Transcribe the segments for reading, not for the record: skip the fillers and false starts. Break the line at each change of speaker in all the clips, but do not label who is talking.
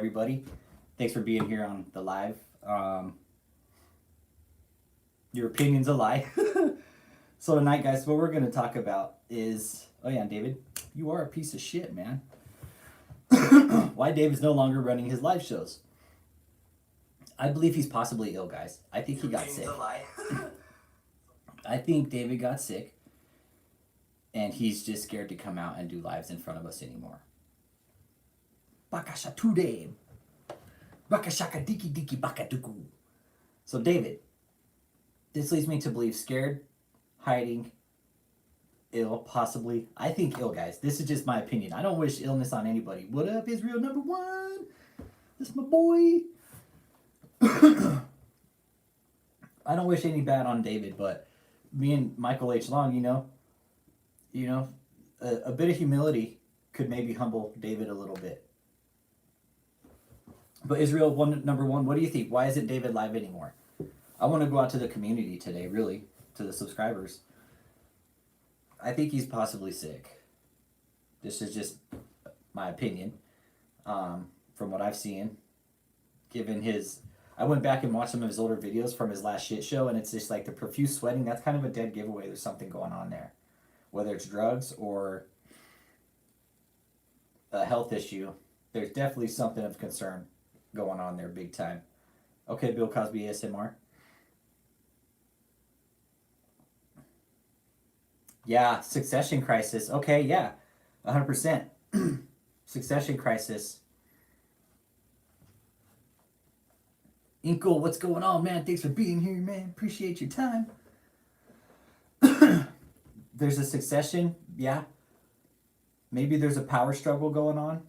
everybody. Thanks for being here on the live. Your opinion's a lie. So tonight, guys, what we're going to talk about is... Oh, yeah, David, you are a piece of shit, man. Why David's no longer running his live shows. I believe he's possibly ill, guys. I think he got sick. I think David got sick, and he's just scared to come out and do lives in front of us anymore. Bakasha today. Bakashaka diki diki bakaduku. So, David, this leads me to believe scared, hiding, ill, possibly. I think ill, guys. This is just my opinion. I don't wish illness on anybody. What up, Israel number one? That's my boy. I don't wish any bad on David, but me and Michael H. Long, a bit of humility could maybe humble David a little bit. But Israel number one, what do you think? Why isn't David live anymore? I want to go out to the community today, really, to the subscribers. I think he's possibly sick. This is just my opinion, from what I've seen. Given his, I went back and watched some of his older videos from his last shit show, and it's just like the profuse sweating. That's kind of a dead giveaway. There's something going on there, whether it's drugs or a health issue. There's definitely something of concern going on there, big time. Okay, Bill Cosby ASMR. Yeah, succession crisis. Okay, yeah, 100%. Succession crisis. Inkle, what's going on, man? Thanks for being here, man. Appreciate your time. There's a succession, yeah. Maybe there's a power struggle going on.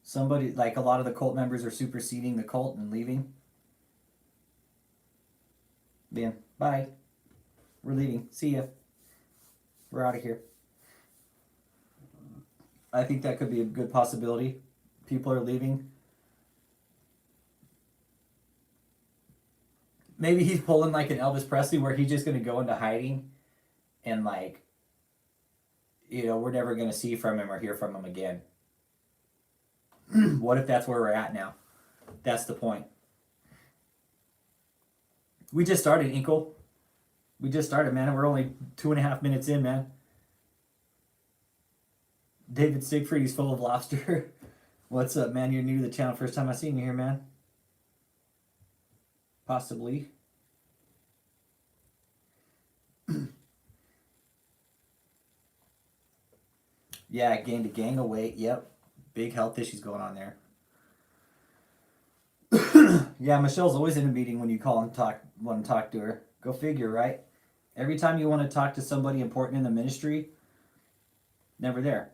Somebody, like a lot of the cult members are superseding the cult and leaving. Man, bye. We're leaving. See ya. We're out of here. I think that could be a good possibility. People are leaving. Maybe he's pulling like an Elvis Presley where he's just going to go into hiding and like, we're never going to see from him or hear from him again. What if that's where we're at now? That's the point. We just started, Inkle. We just started, man. We're only 2.5 minutes in, man. David Siegfried, he's full of lobster. What's up, man? You're new to the channel. First time I seen you here, man. Possibly. Yeah, I gained a gang of weight. Yep. Big health issues going on there. Yeah, Michelle's always in a meeting when you call and want to talk to her. Go figure, right? Every time you want to talk to somebody important in the ministry, never there.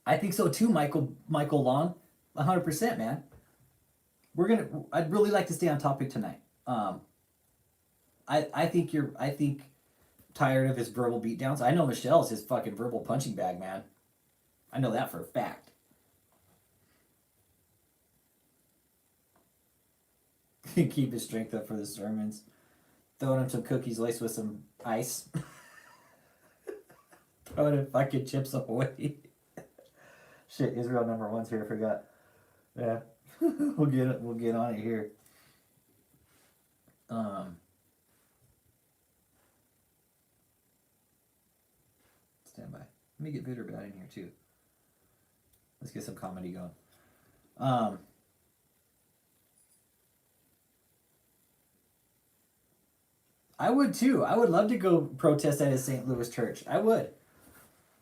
I think so too, Michael Long. 100%, man. I'd really like to stay on topic tonight. I think tired of his verbal beatdowns. I know Michelle's his fucking verbal punching bag, man. I know that for a fact. Keep his strength up for the sermons. Throwing him some cookies laced with some ice. Throwing him fucking chips away. Shit, Israel number one's here. I forgot. Yeah. We'll get on it here. Stand by. Let me get Bitter Bad in here too. Let's get some comedy going. I would too. I would love to go protest at his St. Louis church. I would.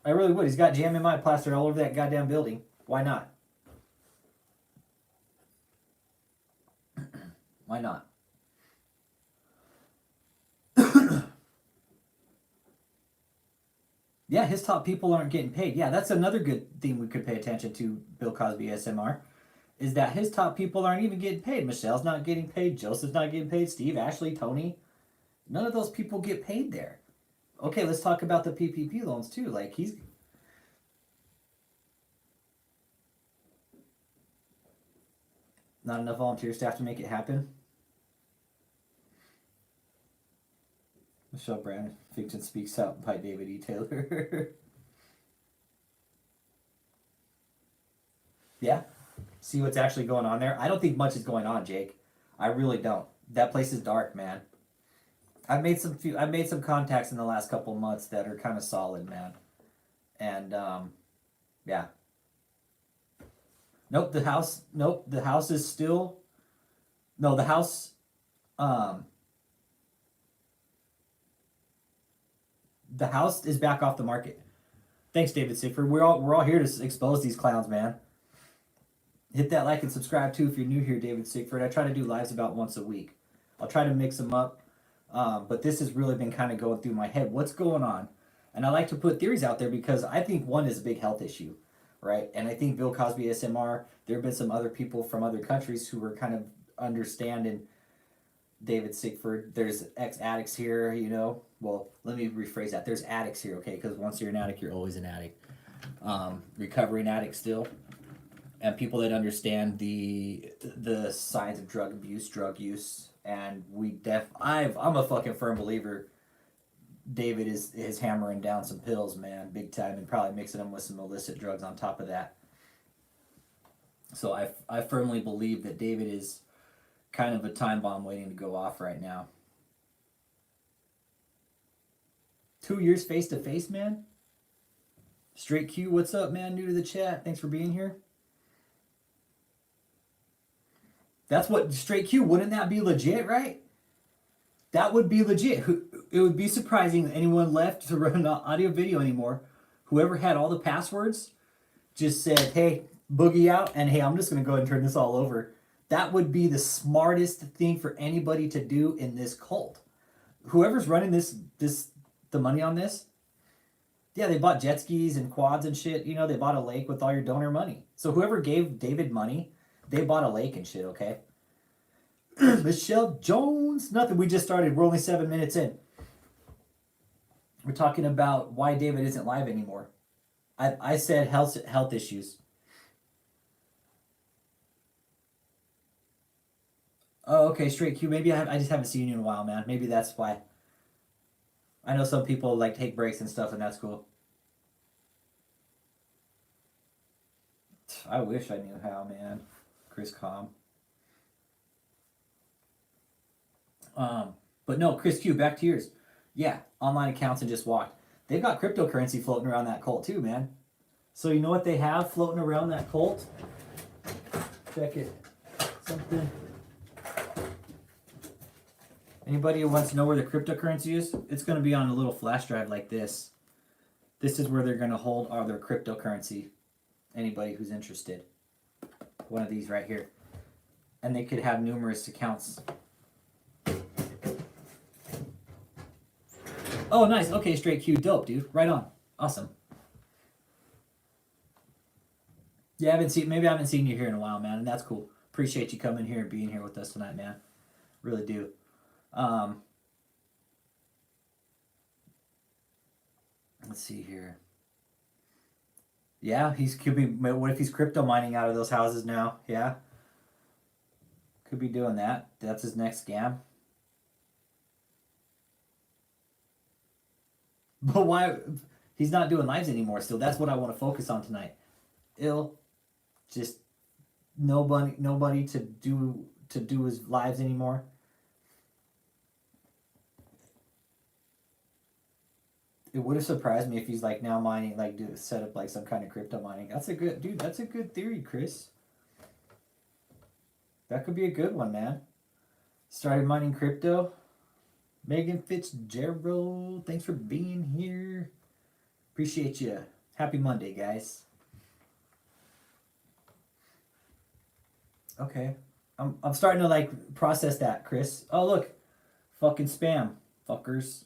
I really would. He's got JMMI plastered all over that goddamn building. Why not? Why not? Yeah, his top people aren't getting paid. Yeah, that's another good thing we could pay attention to, Bill Cosby SMR, is that his top people aren't even getting paid. Michelle's not getting paid. Joseph's not getting paid. Steve, Ashley, Tony. None of those people get paid there. Okay, let's talk about the PPP loans too. Like, he's... Not enough volunteer staff to make it happen. Michelle Brand, Fiction Speaks Out by David E. Taylor. Yeah. See what's actually going on there. I don't think much is going on, Jake. I really don't. That place is dark, man. I've made some contacts in the last couple of months that are kind of solid, man. And yeah. Nope, the house. Nope, the house is still. No, the house. Um, the house is back off the market. Thanks, David Sickford. We're all here to expose these clowns, man. Hit that like and subscribe too if you're new here, David Sickford. I try to do lives about once a week. I'll try to mix them up, but this has really been kind of going through my head. What's going on? And I like to put theories out there because I think one is a big health issue, right? And I think Bill Cosby SMR. There have been some other people from other countries who were kind of understanding David Sickford. There's ex-addicts here, you know. Well, let me rephrase that. There's addicts here, okay? Because once you're an addict, you're always an addict. Recovering addict still, and people that understand the signs of drug abuse, drug use, and I'm a fucking firm believer. David is hammering down some pills, man, big time, and probably mixing them with some illicit drugs on top of that. So I firmly believe that David is kind of a time bomb waiting to go off right now. 2 years face to face, man. Straight Q, what's up, man? New to the chat. Thanks for being here. That's what Straight Q, wouldn't that be legit, right? That would be legit. It would be surprising that anyone left to run audio video anymore. Whoever had all the passwords just said, hey, boogie out, and hey, I'm just going to go ahead and turn this all over. That would be the smartest thing for anybody to do in this cult. Whoever's running the money on this, yeah, they bought jet skis and quads and shit. You know, they bought a lake with all your donor money. So whoever gave David money, they bought a lake and shit, okay? Michelle Jones, nothing. We just started. We're only 7 minutes in. We're talking about why David isn't live anymore. I said health issues. Oh, okay, Straight Q. Maybe I just haven't seen you in a while, man. Maybe that's why. I know some people like take breaks and stuff, and that's cool. I wish I knew how, man. Chris Com. But no, Chris Q, back to yours. Yeah, online accounts and just walked. They've got cryptocurrency floating around that cult too, man. So you know what they have floating around that cult? Check it. Something. Anybody who wants to know where the cryptocurrency is? It's going to be on a little flash drive like this. This is where they're going to hold all their cryptocurrency. Anybody who's interested. One of these right here. And they could have numerous accounts. Oh, nice. Okay, Straight Q. Dope, dude. Right on. Awesome. Yeah, maybe I haven't seen you here in a while, man, and that's cool. Appreciate you coming here and being here with us tonight, man. Really do. Let's see here. Yeah, could be. What if he's crypto mining out of those houses now? Yeah, could be doing that. That's his next scam. But why? He's not doing lives anymore. Still, that's what I want to focus on tonight. Just nobody to do his lives anymore. It would have surprised me if he's like now mining, like set up like some kind of crypto mining. That's a good theory, Chris. That could be a good one, man. Started mining crypto. Megan Fitzgerald, thanks for being here. Appreciate you. Happy Monday, guys. Okay. I'm starting to like process that, Chris. Oh look. Fucking spam. Fuckers.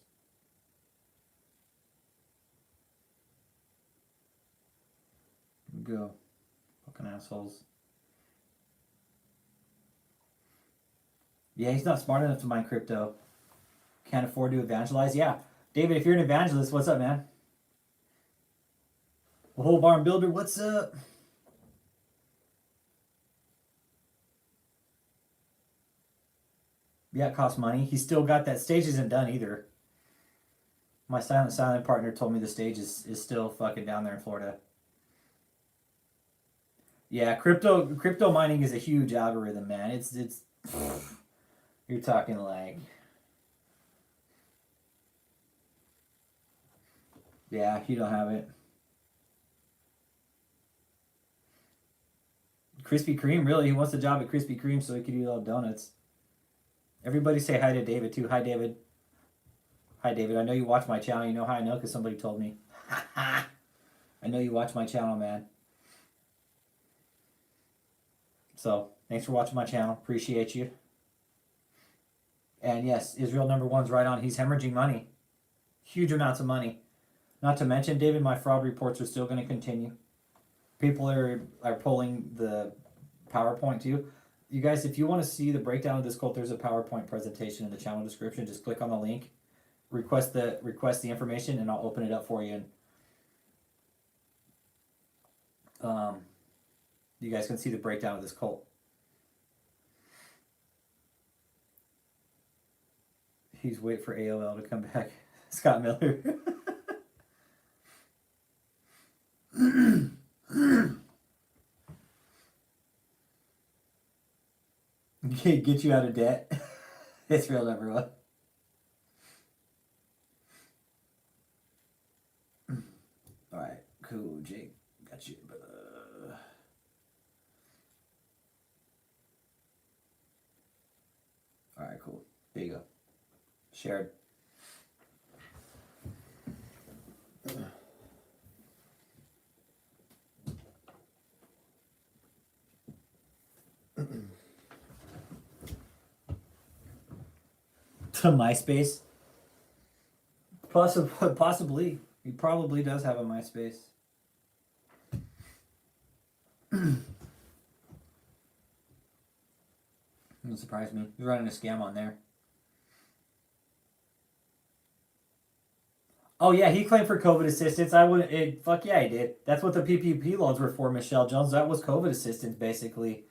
Go. Fucking assholes. Yeah, he's not smart enough to mine crypto. Can't afford to evangelize. Yeah. David, if you're an evangelist, what's up, man? The whole barn builder, what's up? Yeah, it costs money. He's still got that stage isn't done either. My silent partner told me the stage is still fucking down there in Florida. Yeah, crypto mining is a huge algorithm, man. It's you're talking like, yeah, you don't have it. Krispy Kreme, really? He wants a job at Krispy Kreme so he could eat all donuts. Everybody say hi to David too. Hi, David. Hi, David. I know you watch my channel. You know how I know because somebody told me. I know you watch my channel, man. So thanks for watching my channel. Appreciate you. And yes, Israel #1's right on. He's hemorrhaging money. Huge amounts of money. Not to mention, David, my fraud reports are still going to continue. People are pulling the PowerPoint too. You guys, if you want to see the breakdown of this cult, there's a PowerPoint presentation in the channel description. Just click on the link, request the information, and I'll open it up for you. And you guys can see the breakdown of this cult. He's wait for AOL to come back. Scott Miller. Get you out of debt. It's real #1. Alright, cool, Jake. Got you, brother. Alright, cool. There you go. Shared. To MySpace? Possibly. He probably does have a MySpace. Doesn't surprise me. He's running a scam on there. Oh yeah, he claimed for COVID assistance. Fuck yeah, he did. That's what the PPP loans were for, Michelle Jones. That was COVID assistance, basically.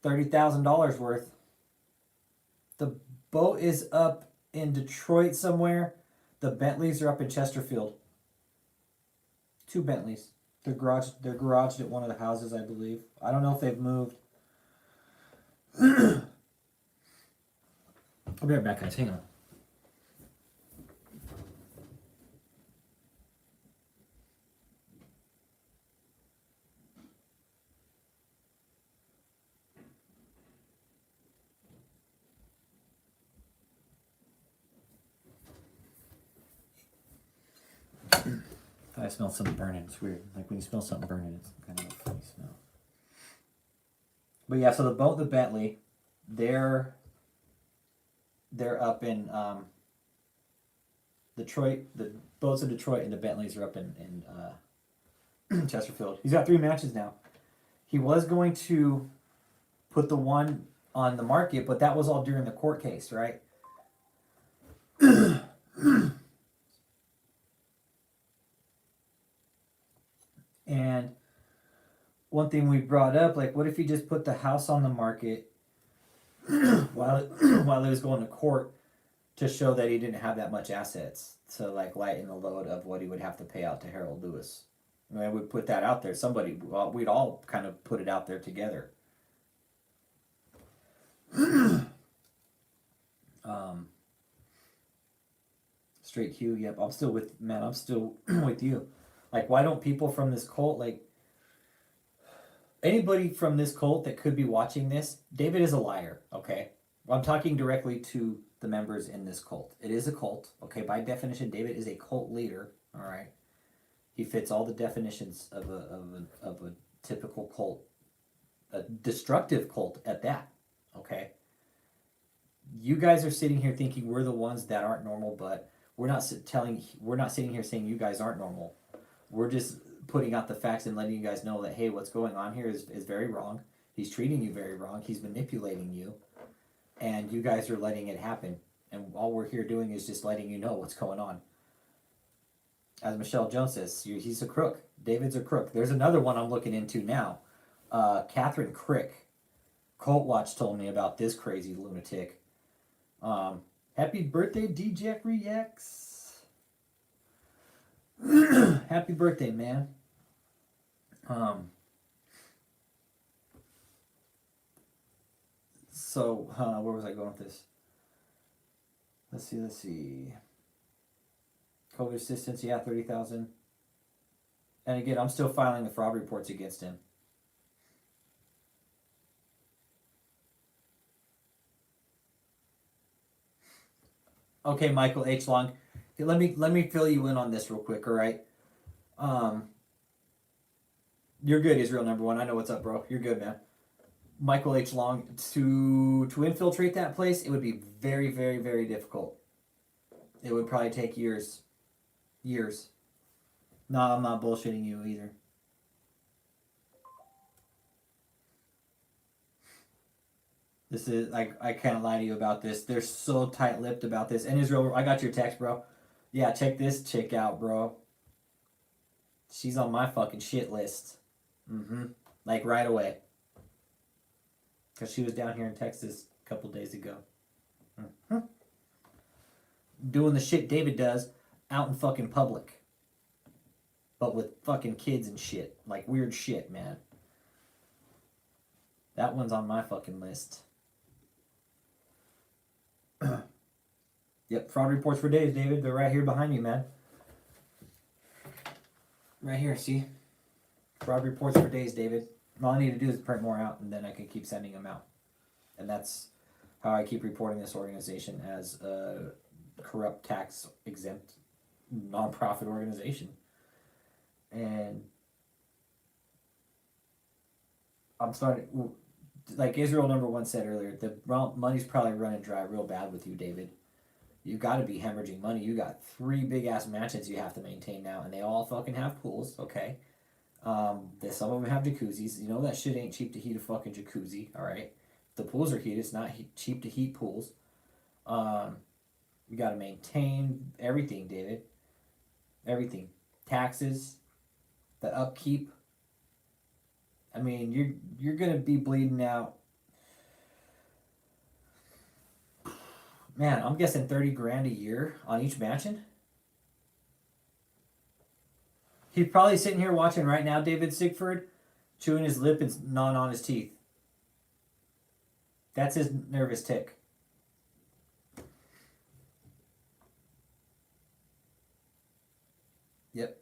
$30,000 worth. The boat is up in Detroit somewhere. The Bentleys are up in Chesterfield. 2 Bentleys. They're garaged at one of the houses, I believe. I don't know if they've moved. I'll be right back, guys. Hang on. I smell something burning. It's weird. Like when you smell something burning, it's kind of a funny smell. But yeah, so the boat, the Bentley, they're up in Detroit. The boats in Detroit and the Bentleys are up in Chesterfield. He's got 3 matches now. He was going to put the one on the market, but that was all during the court case, right? And one thing we brought up, like, what if he just put the house on the market while he was going to court to show that he didn't have that much assets to like lighten the load of what he would have to pay out to Harold Lewis. I mean, we put that out there. We'd all kind of put it out there together. Straight Q, yep. I'm still with you. Like, why don't people from this cult, like, anybody from this cult that could be watching this, David is a liar, okay? I'm talking directly to the members in this cult. It is a cult, okay? By definition, David is a cult leader, all right? He fits all the definitions of a typical cult, a destructive cult at that, okay? You guys are sitting here thinking we're the ones that aren't normal, but we're not sitting here saying you guys aren't normal. We're just putting out the facts and letting you guys know that, hey, what's going on here is very wrong. He's treating you very wrong. He's manipulating you. And you guys are letting it happen. And all we're here doing is just letting you know what's going on. As Michelle Jones says, he's a crook. David's a crook. There's another one I'm looking into now. Catherine Crick. Cult Watch told me about this crazy lunatic. Happy birthday, D-Jack Reacts. Happy birthday, man. So, where was I going with this? Let's see. COVID assistance, yeah, 30,000. And again, I'm still filing the fraud reports against him. Okay, Michael H. Long. Let me fill you in on this real quick, all right? You're good, Israel number one. I know what's up, bro. You're good, man. Michael H. Long, to infiltrate that place, it would be very, very, very difficult. It would probably take years. Years. No, I'm not bullshitting you either. This is, I can't lie to you about this. They're so tight-lipped about this. And Israel, I got your text, bro. Yeah, check this chick out, bro. She's on my fucking shit list. Like right away. Because she was down here in Texas a couple days ago. Doing the shit David does out in fucking public. But with fucking kids and shit. Like weird shit, man. That one's on my fucking list. Yep, fraud reports for days, David. They're right here behind you, man. Right here, see? Fraud reports for days, David. All I need to do is print more out, and then I can keep sending them out. And that's how I keep reporting this organization as a corrupt, tax-exempt, non-profit organization. And I'm starting... Like Israel number one said earlier, the money's probably running dry real bad with you, David. You got to be hemorrhaging money. You got 3 big-ass mansions you have to maintain now, and they all fucking have pools, okay? Some of them have jacuzzis. You know that shit ain't cheap to heat a fucking jacuzzi, all right? If the pools are heated, it's not cheap to heat pools. You got to maintain everything, David. Everything. Taxes, the upkeep. I mean, you're going to be bleeding out. Man, I'm guessing 30 grand a year on each mansion. He's probably sitting here watching right now, David Sigford, chewing his lip and gnawing on his teeth. That's his nervous tick. Yep.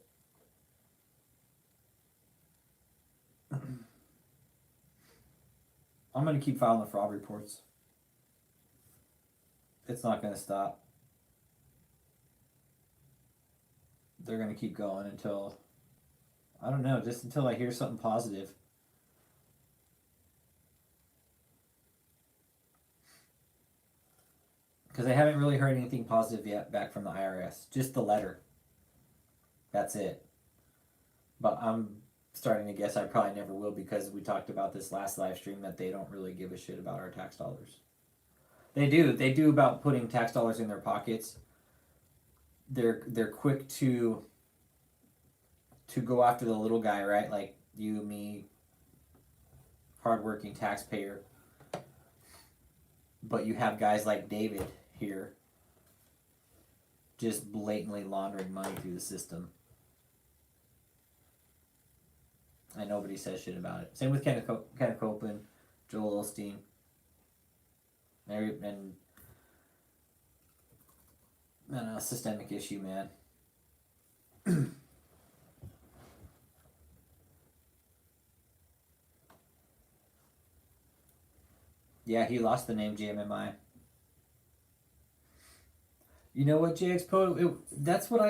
I'm going to keep filing the fraud reports. It's not going to stop. They're going to keep going until, I don't know, just until I hear something positive. Because I haven't really heard anything positive yet back from the IRS. Just the letter. That's it. But I'm starting to guess I probably never will, because we talked about this last live stream that they don't really give a shit about our tax dollars. They do about putting tax dollars in their pockets. They're quick to go after the little guy, right? Like you, me, hardworking taxpayer. But you have guys like David here just blatantly laundering money through the system. And nobody says shit about it. Same with Kenneth Copeland, Joel Osteen, and a systemic issue, man. Yeah, he lost the name JMMI. You know what, JXPO? That's what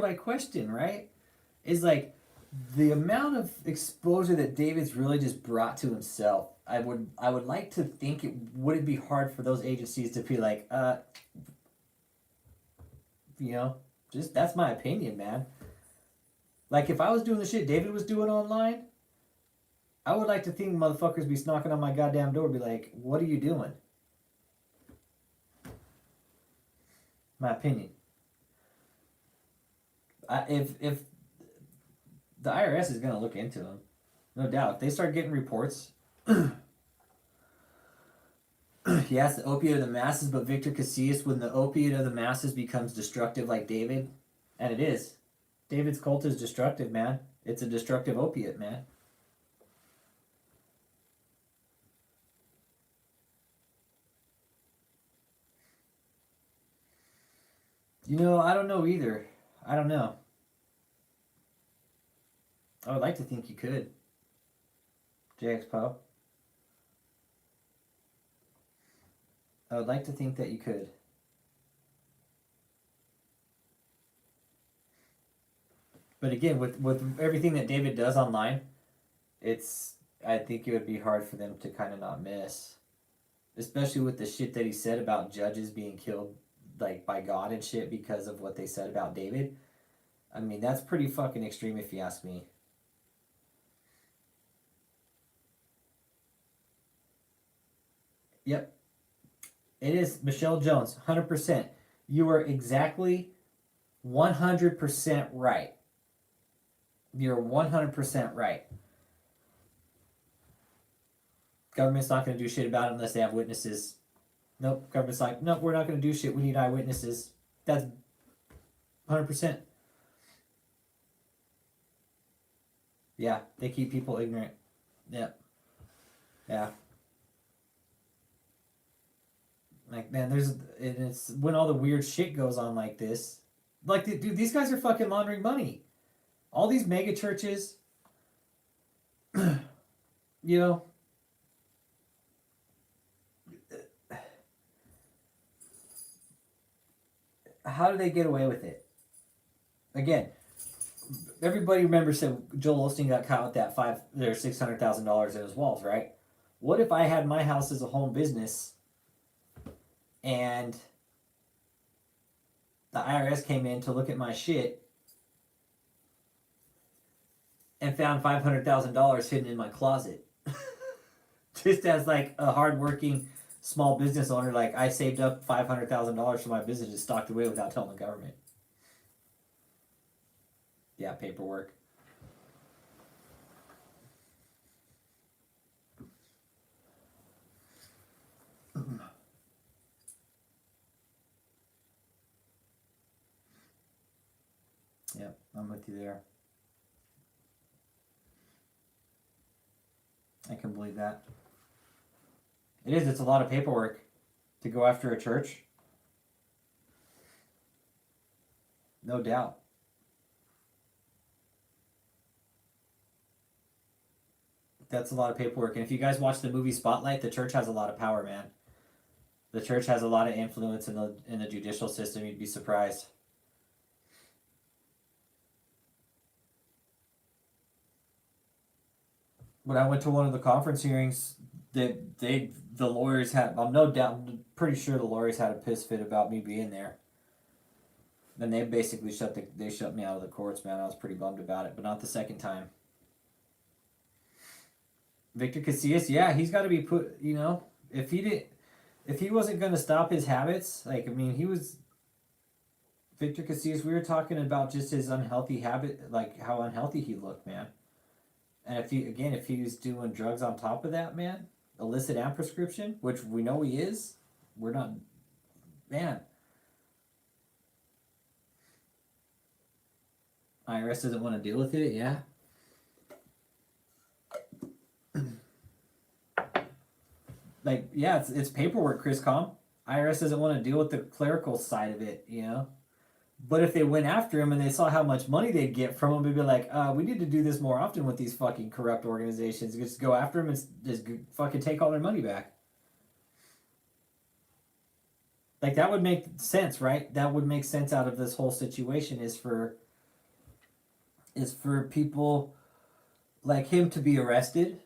I question, right? Is like the amount of exposure that David's really just brought to himself. I would like to think would it be hard for those agencies to be like, just that's my opinion, man. Like if I was doing the shit David was doing online, I would like to think motherfuckers be knocking on my goddamn door, be like, what are you doing? My opinion. If the IRS is going to look into them, no doubt. If they start getting reports, yes, the opiate of the masses, but Victor Casillas, when the opiate of the masses becomes destructive like David, and it is. David's cult is destructive, man. It's a destructive opiate, man. You know, I don't know either. I don't know. I would like to think you could. JX Poe. I would like to think that you could. But again, with everything that David does online, it's I think it would be hard for them to kind of not miss, especially with the shit that he said about judges being killed like by God and shit because of what they said about David. I mean, that's pretty fucking extreme if you ask me. Yep. It is Michelle Jones, 100%. You are exactly 100% right. You're 100% right. Government's not going to do shit about it unless they have witnesses. Nope. Government's like, nope, we're not going to do shit. We need eyewitnesses. That's 100%. Yeah, they keep people ignorant. Yep. Yeah. Like, man, it's when all the weird shit goes on like this. Like, dude, these guys are fucking laundering money. All these mega churches, you know, how do they get away with it? Again, everybody remembers that Joel Osteen got caught with that $600,000 in his walls, right? What if I had my house as a home business and the IRS came in to look at my shit and found $500,000 hidden in my closet? Just as like a hardworking small business owner, like I saved up $500,000 for my business and stocked away without telling the government. Yeah, paperwork. Yep, I'm with you there. I can believe that. It is. It's a lot of paperwork to go after a church. No doubt. That's a lot of paperwork. And if you guys watch the movie Spotlight, the church has a lot of power, man. The church has a lot of influence in the judicial system. You'd be surprised. When I went to one of the conference hearings, the lawyers had, I'm pretty sure the lawyers had a piss fit about me being there. Then they basically shut me out of the courts, man. I was pretty bummed about it, but not the second time. Victor Casillas, yeah, he's got to be put. You know, if he wasn't going to stop his habits, like I mean, he was. Victor Casillas, we were talking about just his unhealthy habit, like how unhealthy he looked, man. And if he was doing drugs on top of that, man, illicit and prescription, which we know he is, we're not, man. IRS doesn't want to deal with it, yeah. Like, yeah, it's paperwork, Chris Com. IRS doesn't want to deal with the clerical side of it, you know. But if they went after him and they saw how much money they'd get from him, they'd be like, we need to do this more often with these fucking corrupt organizations. Just go after them and just fucking take all their money back. Like, that would make sense, right? That would make sense out of this whole situation is for people like him to be arrested,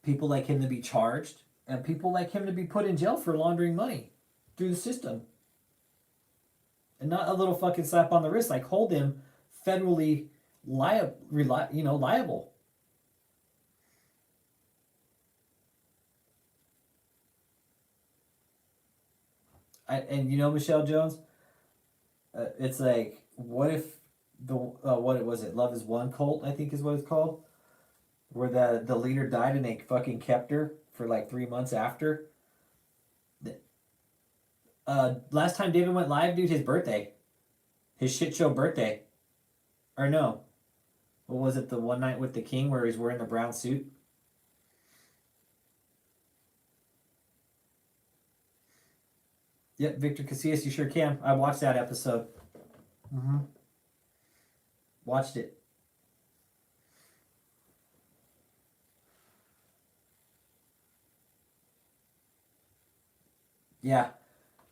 people like him to be charged, and people like him to be put in jail for laundering money through the system. And not a little fucking slap on the wrist, like hold him federally liable. And you know, Michelle Jones, it's like, what if what was it? Love is One cult, I think is what it's called, where the leader died and they fucking kept her for like 3 months after. Last time David went live, dude, his birthday. His shit show birthday. Or no. What was it, the one night with the king where he's wearing the brown suit? Yep, Victor Casillas, you sure can. I watched that episode. Mm-hmm. Watched it. Yeah.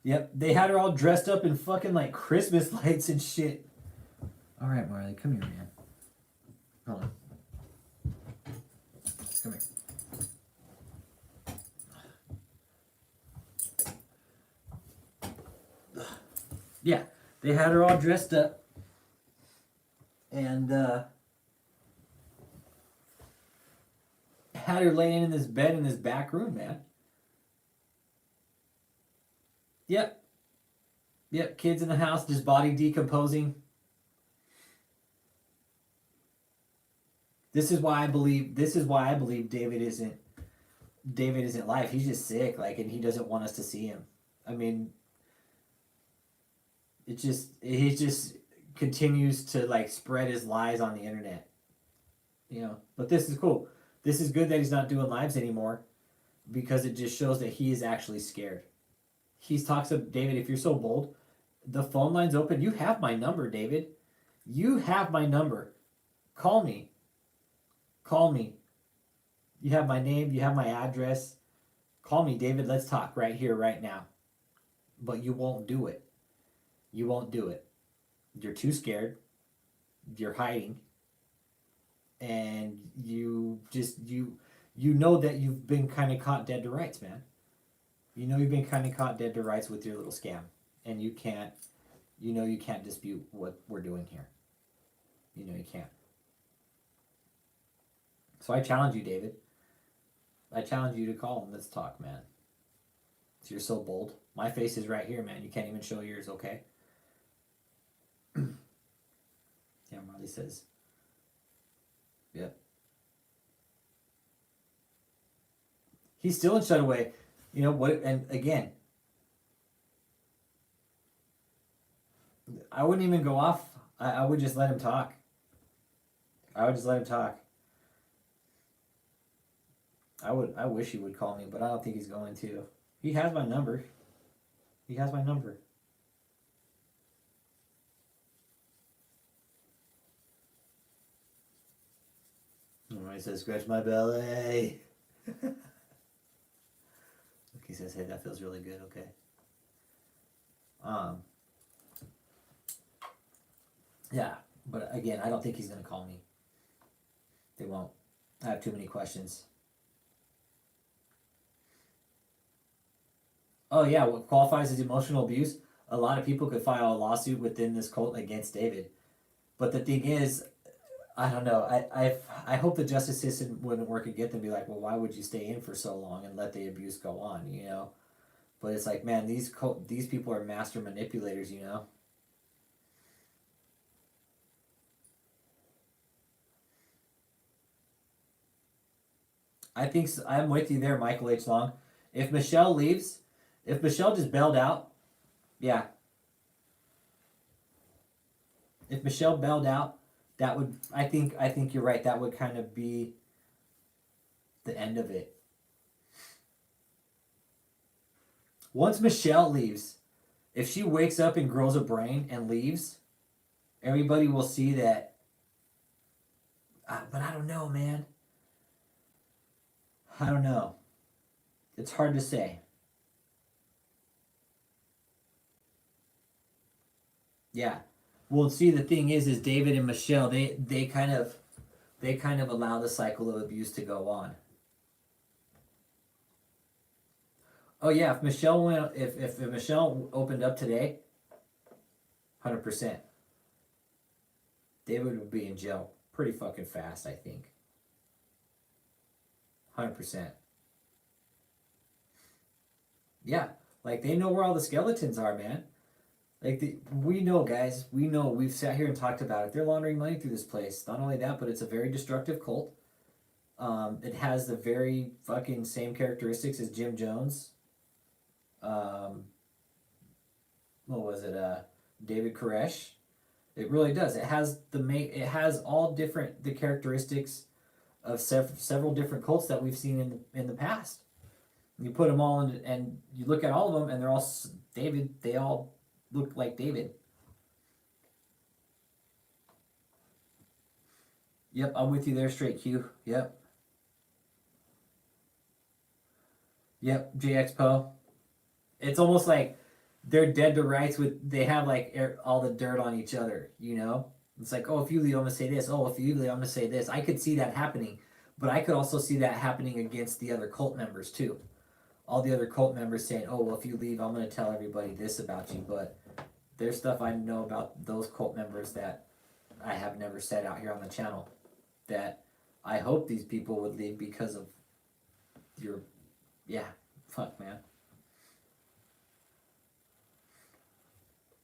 Yep. They had her all dressed up in fucking like Christmas lights and shit. All right, Marley, come here, man. Hold on. Come here. Yeah, they had her all dressed up, and had her laying in this bed in this back room, man. Yep. Yep, kids in the house, just body decomposing. This is why I believe David isn't live. He's just sick, like, and he doesn't want us to see him. I mean, he just continues to like spread his lies on the internet. You know, but this is cool. This is good that he's not doing lives anymore, because it just shows that he is actually scared. He talks of David, if you're so bold, the phone line's open. You have my number, David. You have my number. Call me. Call me. You have my name. You have my address. Call me, David. Let's talk right here, right now. But you won't do it. You won't do it. You're too scared. You're hiding. And you know that you've been kind of caught dead to rights, man. You know you've been kind of caught dead to rights with your little scam. And you can't dispute what we're doing here. You know you can't. So I challenge you, David. I challenge you to call him. Let's talk, man. So you're so bold. My face is right here, man. You can't even show yours, okay? Yeah, Marley says. Yep. He's still in shutaway. You know what? And again, I wouldn't even go off. I would just let him talk. I would just let him talk. I wish he would call me, but I don't think he's going to. He has my number. He has my number. Oh, he says, scratch my belly. Look, he says, hey, that feels really good, okay. Yeah, but again, I don't think he's going to call me. They won't. I have too many questions. Oh yeah, what qualifies as emotional abuse? A lot of people could file a lawsuit within this cult against David. But the thing is, I don't know. I hope the justice system wouldn't work against them. Be like, well, why would you stay in for so long and let the abuse go on? You know. But it's like, man, these people are master manipulators. You know. I think so. I'm with you there, Michael H. Long. If Michelle leaves, if Michelle just bailed out, yeah. If Michelle bailed out, that would I think you're right. That would kind of be the end of it. Once Michelle leaves, if she wakes up and grows a brain and leaves, everybody will see that. But I don't know, man. I don't know. It's hard to say. Yeah. Well, see, the thing is David and Michelle, they kind of allow the cycle of abuse to go on. Oh yeah, if Michelle opened up today, 100%, David would be in jail pretty fucking fast, I think. 100%. Yeah, like they know where all the skeletons are, man. Like we know, guys. We know. We've sat here and talked about it. They're laundering money through this place. Not only that, but it's a very destructive cult. It has the very fucking same characteristics as Jim Jones. What was it? David Koresh. It really does. It has It has all the characteristics of several different cults that we've seen in the past. You put them all in, and you look at all of them, and they're all David. They all look like David. Yep, I'm with you there, straight Q. Yep. Yep, JXPO. It's almost like they're dead to rights with, they have like all the dirt on each other, you know? It's like, oh, if you leave, I'm gonna say this. Oh, if you leave, I'm gonna say this. I could see that happening, but I could also see that happening against the other cult members too. All the other cult members saying, oh, well, if you leave, I'm gonna tell everybody this about you. But there's stuff I know about those cult members that I have never said out here on the channel that I hope these people would leave because of your, yeah, fuck, man.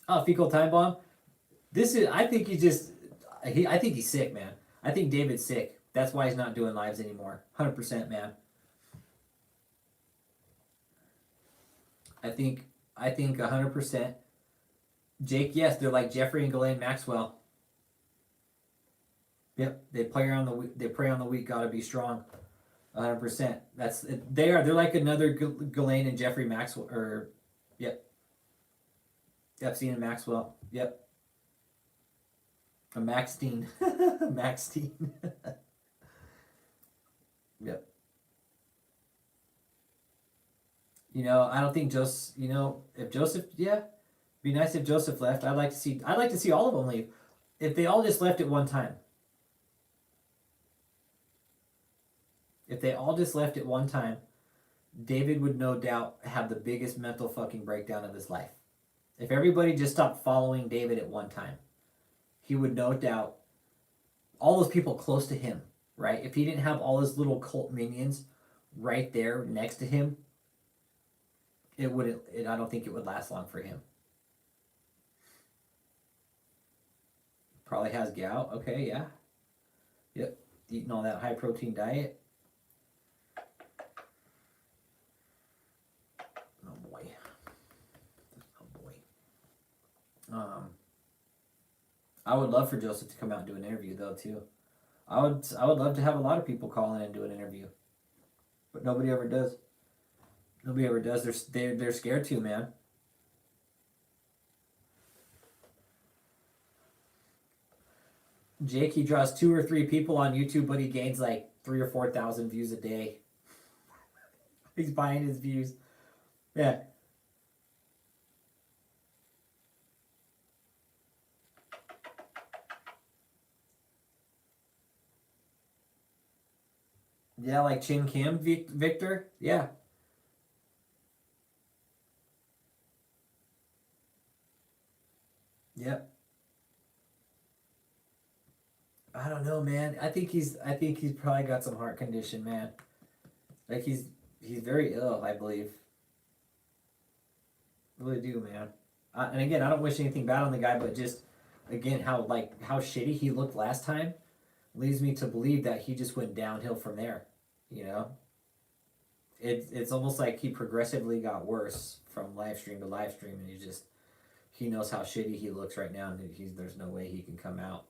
Oh, fecal time bomb. This is. I think I think he's sick, man. I think David's sick. That's why he's not doing lives anymore. 100%, man. I think 100%. Jake, yes, they're like Jeffrey and Ghislaine Maxwell. Yep, they play on the weak. They prey on the weak. Gotta be strong. 100%. That's they are. They're like another Ghislaine and Jeffrey Maxwell. Or, yep. Epstein and Maxwell. Yep. A Maxstein. Maxstein. Yep. You know, I don't think Joseph. You know, if Joseph, yeah, be nice if Joseph left. I'd like to see. I'd like to see all of them leave. If they all just left at one time. If they all just left at one time, David would no doubt have the biggest mental fucking breakdown of his life. If everybody just stopped following David at one time, he would no doubt, all those people close to him, right? If he didn't have all his little cult minions right there next to him, I don't think it would last long for him. Probably has gout. Okay, yeah. Yep. Eating all that high protein diet. Oh boy. Oh boy. I would love for Joseph to come out and do an interview though too. I would love to have a lot of people call in and do an interview. But nobody ever does. Nobody ever does. They're scared to, man. Jake, he draws 2 or 3 people on YouTube, but he gains like 3,000 or 4,000 views a day. He's buying his views. Yeah. Yeah, like Chin Kim, Victor. Yeah. Yep. I don't know, man. I think he's probably got some heart condition, man. Like he's very ill, I believe. I really do, man. And again, I don't wish anything bad on the guy, but just again, how shitty he looked last time leads me to believe that he just went downhill from there. You know, it's almost like he progressively got worse from live stream to live stream, and he knows how shitty he looks right now, and there's no way he can come out.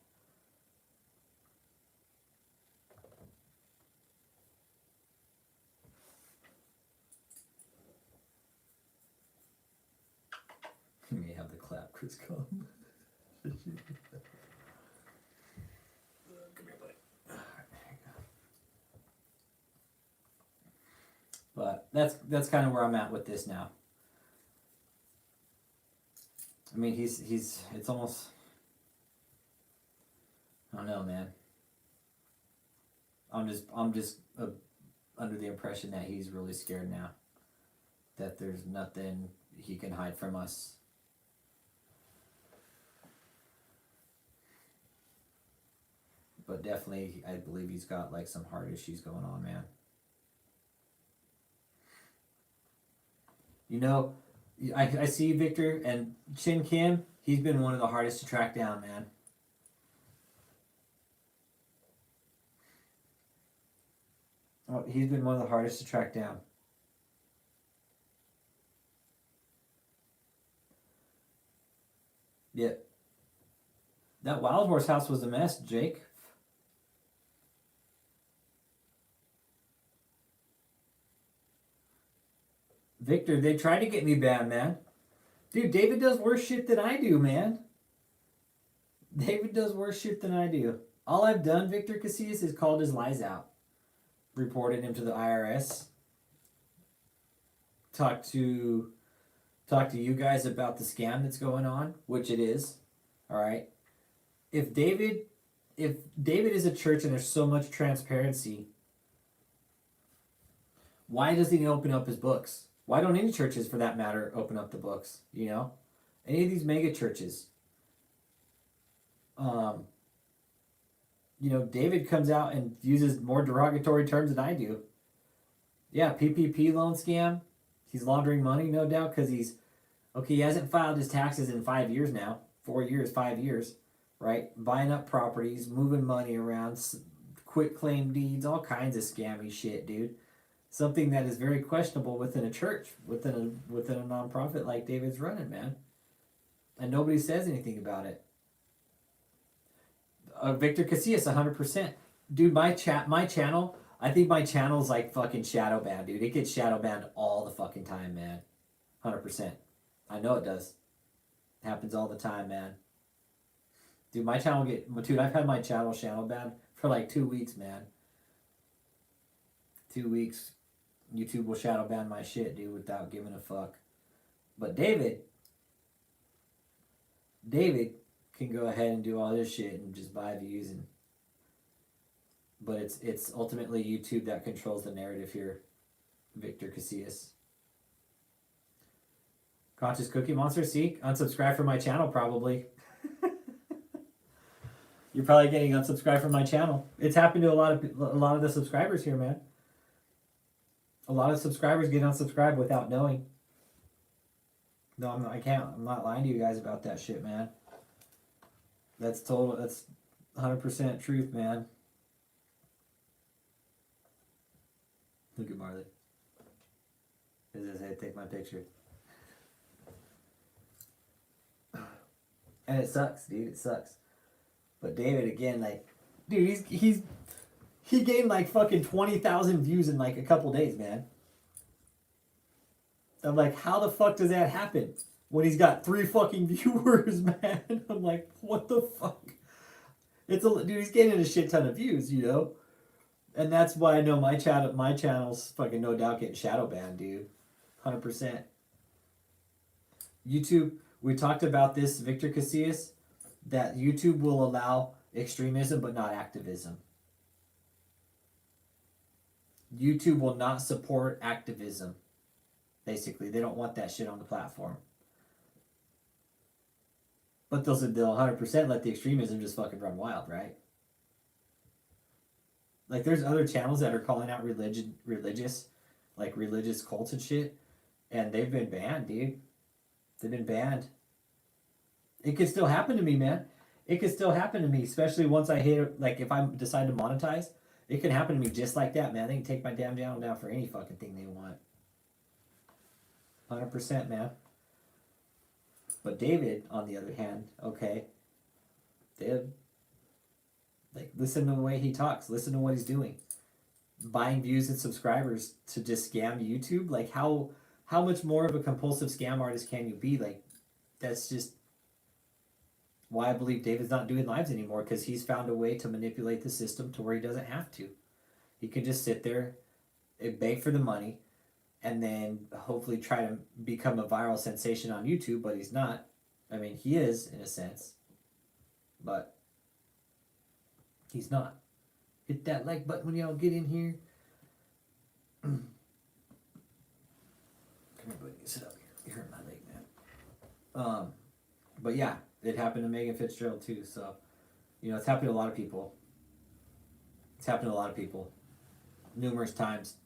You may have the clap, Chris come. Come here, buddy. But that's kind of where I'm at with this now. I mean, it's almost, I don't know, man. I'm just under the impression that he's really scared now. That there's nothing he can hide from us. But definitely, I believe he's got like some heart issues going on, man. You know, I see Victor and Chin Kim. He's been one of the hardest to track down, man. Oh, he's been one of the hardest to track down. Yeah. That Wild Horse house was a mess, Jake. Victor, they tried to get me banned, man. Dude, David does worse shit than I do, man. David does worse shit than I do. All I've done, Victor Casillas, is called his lies out, reported him to the IRS, talked to you guys about the scam that's going on, which it is. All right. If David is a church and there's so much transparency, why doesn't he open up his books? Why don't any churches, for that matter, open up the books? You know, any of these mega churches. You know, David comes out and uses more derogatory terms than I do. Yeah, PPP loan scam. He's laundering money, no doubt, because he hasn't filed his taxes in 5 years now. 4 years, 5 years, right? Buying up properties, moving money around, quit claim deeds, all kinds of scammy shit, dude. Something that is very questionable within a church, within a nonprofit like David's running, man. And nobody says anything about it. Victor Casillas, 100%. Dude, my channel, I think my channel's like fucking shadow banned, dude. It gets shadow banned all the fucking time, man. 100%. I know it does. It happens all the time, man. Dude, I've had my channel shadow banned for like 2 weeks, man. 2 weeks. YouTube will shadow ban my shit, dude, without giving a fuck. But David can go ahead and do all this shit and just buy views but it's ultimately YouTube that controls the narrative here. Victor Casillas. Conscious Cookie Monster, see? Unsubscribe from my channel, probably. You're probably getting unsubscribed from my channel. It's happened to a lot of the subscribers here, man. A lot of subscribers get unsubscribed without knowing. No, I'm not lying to you guys about that shit, man. That's 100% truth, man. Look at Marley. Does it say take my picture? And it sucks, dude. It sucks. But David, again, like, dude, he gained like fucking 20,000 views in like a couple days, man. I'm like, how the fuck does that happen when he's got 3 fucking viewers, man? I'm like, what the fuck? Dude, he's getting a shit ton of views, you know? And that's why I know my channel's fucking no doubt getting shadow banned, dude. 100%. YouTube, we talked about this, Victor Casillas, that YouTube will allow extremism but not activism. YouTube will not support activism. Basically, they don't want that shit on the platform. But they'll 100% let the extremism just fucking run wild, right? Like, there's other channels that are calling out religious cults and shit, and they've been banned, dude. They've been banned. It could still happen to me, man. It could still happen to me, especially once I hit, like, if I decide to monetize, it can happen to me just like that, man. They can take my damn channel down for any fucking thing they want. 100%, man. But David, on the other hand, okay, listen to the way he talks. Listen to what he's doing. Buying views and subscribers to just scam YouTube. Like, how much more of a compulsive scam artist can you be? Like, that's just why I believe David's not doing lives anymore, because he's found a way to manipulate the system to where he doesn't have to. He can just sit there and beg for the money and then hopefully try to become a viral sensation on YouTube, but he's not. I mean, he is, in a sense, but he's not. Hit that like button when y'all get in here. Come here, buddy. Sit up here. You hurt my leg, man. But yeah, it happened to Megan Fitzgerald too. So, you know, it's happened to a lot of people. It's happened to a lot of people. Numerous times.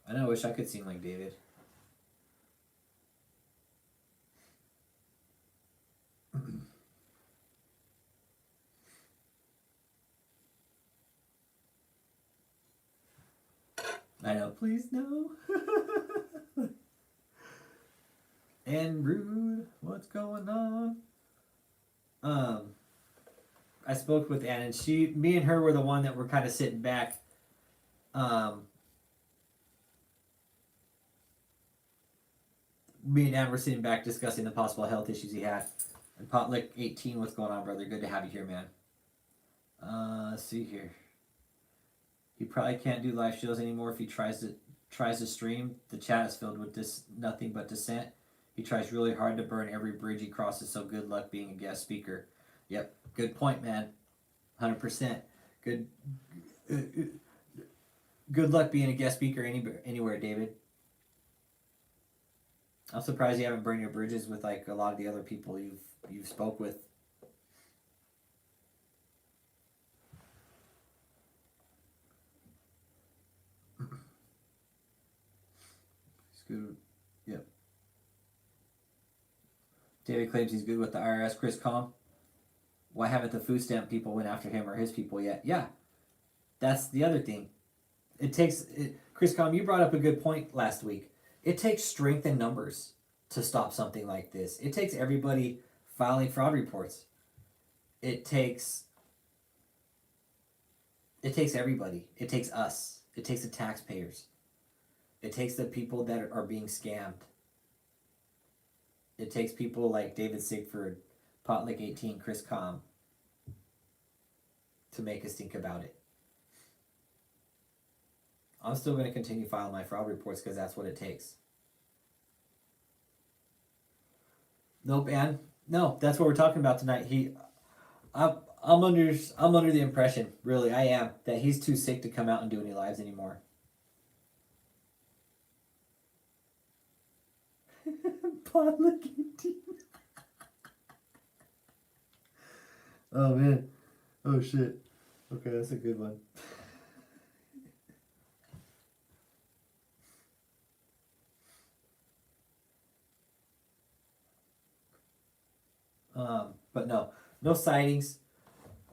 I know, I wish I could seem like David. I know, please no. And rude, what's going on? I spoke with Ann, and me and her were the one that were kind of sitting back. Me and Ann were sitting back discussing the possible health issues he had. And Potluck 18, what's going on, brother? Good to have you here, man. Let's see here. He probably can't do live shows anymore if he tries to stream. The chat is filled with nothing but dissent. He tries really hard to burn every bridge he crosses, so good luck being a guest speaker. Yep, good point, man. 100%. Good luck being a guest speaker anywhere, David. I'm surprised you haven't burned your bridges with like a lot of the other people you've spoke with. He's good. Yep. David claims he's good with the IRS. Chris Calm. Why haven't the food stamp people went after him or his people yet? Yeah, that's the other thing. It takes Chris Calm. You brought up a good point last week. It takes strength in numbers to stop something like this. It takes everybody filing fraud reports. It takes everybody. It takes us. It takes the taxpayers. It takes the people that are being scammed. It takes people like David Sigford, Potluck 18, Chris Calm to make us think about it. I'm still going to continue filing my fraud reports because that's what it takes. Nope, Ann. No, that's what we're talking about tonight. I'm under the impression, really, I am, that he's too sick to come out and do any lives anymore. Potluck 18. Oh man. Oh shit. Okay, that's a good one. But no sightings.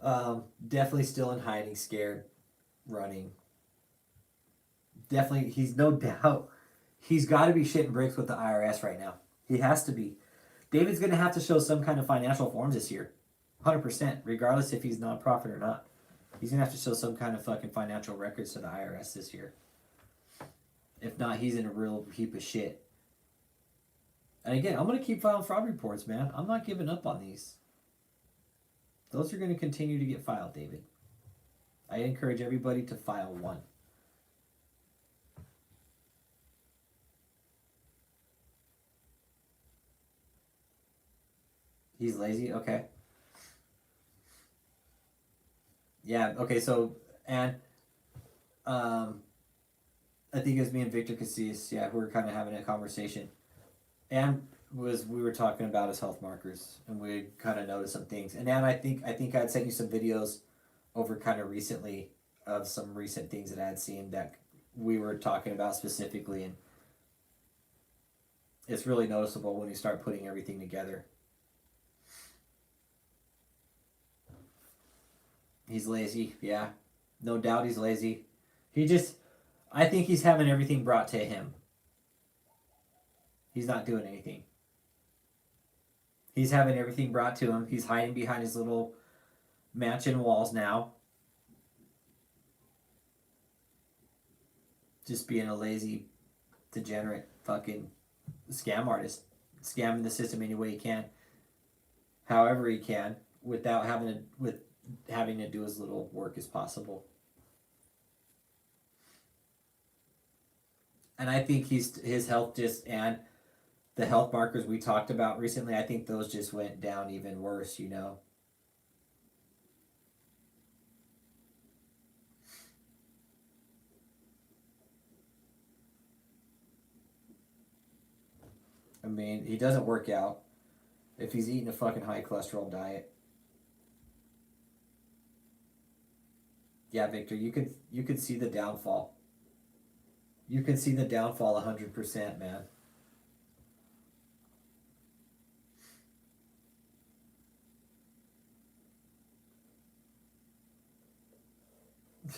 Definitely still in hiding, scared, running. Definitely, he's no doubt. He's got to be shitting bricks with the IRS right now. He has to be. David's going to have to show some kind of financial forms this year. 100%, regardless if he's nonprofit or not. He's going to have to show some kind of fucking financial records to the IRS this year. If not, he's in a real heap of shit. And again, I'm going to keep filing fraud reports, man. I'm not giving up on these. Those are going to continue to get filed, David. I encourage everybody to file one. He's lazy? Okay. Yeah, okay, so, and, I think it was me and Victor Casillas, yeah, we were kind of having a conversation. And we were talking about his health markers, and we kind of noticed some things. And then I think I'd sent you some videos over kind of recently of some recent things that I had seen that we were talking about specifically, and it's really noticeable when you start putting everything together. He's lazy, yeah. No doubt he's lazy. I think he's having everything brought to him. He's not doing anything. He's having everything brought to him. He's hiding behind his little mansion walls now. Just being a lazy, degenerate fucking scam artist. Scamming the system any way he can. However he can, without having to do as little work as possible. And I think his health and the health markers we talked about recently, I think those just went down even worse, you know. I mean, he doesn't work out if he's eating a fucking high cholesterol diet. Yeah, Victor, you could see the downfall. You can see the downfall 100%, man.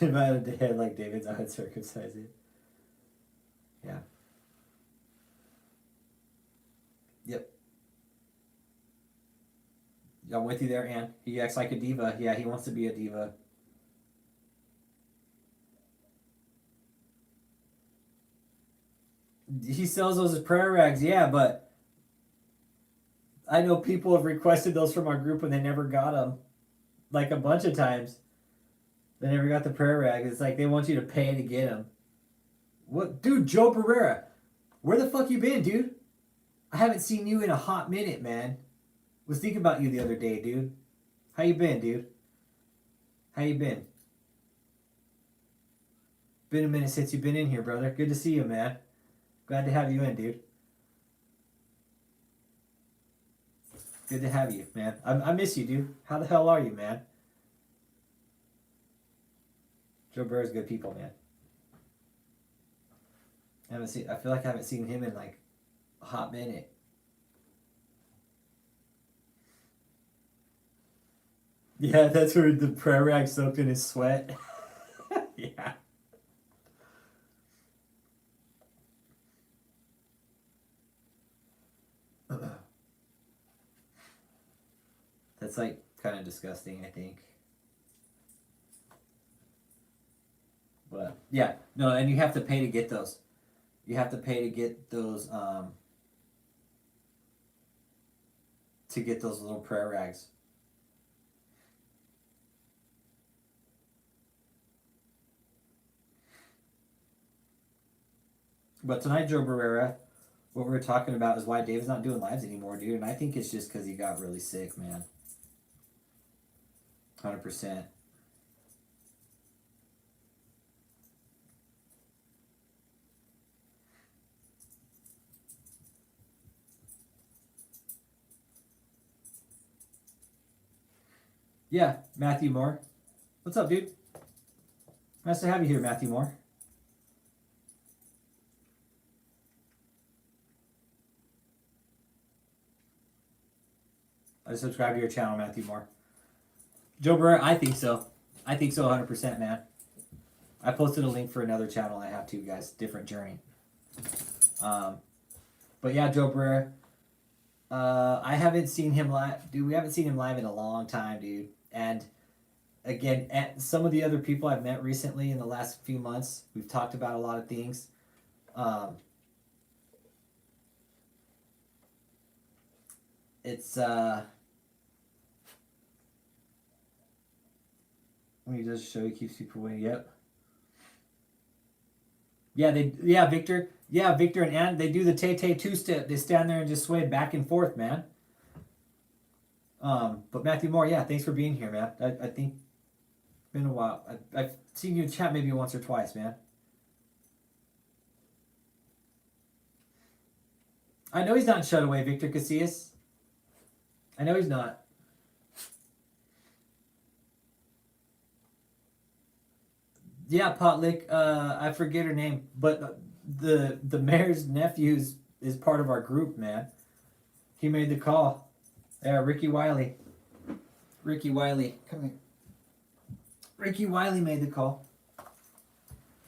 If I had a head like David's, I would circumcise it. Yeah. Yep. I'm with you there, Ann. He acts like a diva. Yeah, he wants to be a diva. He sells those as prayer rags, yeah, but I know people have requested those from our group and they never got them. Like a bunch of times. They never got the prayer rag. It's like they want you to pay to get them. What? Dude, Joe Barrera. Where the fuck you been, dude? I haven't seen you in a hot minute, man. Was thinking about you the other day, dude. How you been, dude? How you been? Been a minute since you've been in here, brother. Good to see you, man. Glad to have you in, dude. Good to have you, man. I miss you, dude. How the hell are you, man? Joe Burrow's good people, man. I feel like I haven't seen him in like a hot minute. Yeah, that's where the prayer rag soaked in his sweat. Yeah. That's like kind of disgusting, I think. But yeah, no, and you have to pay to get those. You have to pay to get those little prayer rags. But tonight, Joe Barrera, what we were talking about is why Dave's not doing lives anymore, dude. And I think it's just because he got really sick, man. 100%. Yeah, Matthew Moore. What's up, dude? Nice to have you here, Matthew Moore. I subscribe to your channel, Matthew Moore. Joe Barrera, I think so. I think so 100%, man. I posted a link for another channel I have too, guys. Different journey. But yeah, Joe Barrera. I haven't seen him live. Dude, we haven't seen him live in a long time, dude. And again, some of the other people I've met recently in the last few months, we've talked about a lot of things. It's when he does a show, he keeps people waiting. Yep. Yeah, Victor. Yeah, Victor and Ann, they do the Tay-Tay two-step. They stand there and just sway back and forth, man. But Matthew Moore, yeah, thanks for being here, man. I think it's been a while. I've seen you chat maybe once or twice, man. I know he's not shut away, Victor Casillas. I know he's not. Yeah, Potlick. I forget her name, but the mayor's nephew is part of our group, man. He made the call. Yeah, Ricky Wiley. Ricky Wiley, come here. Ricky Wiley made the call.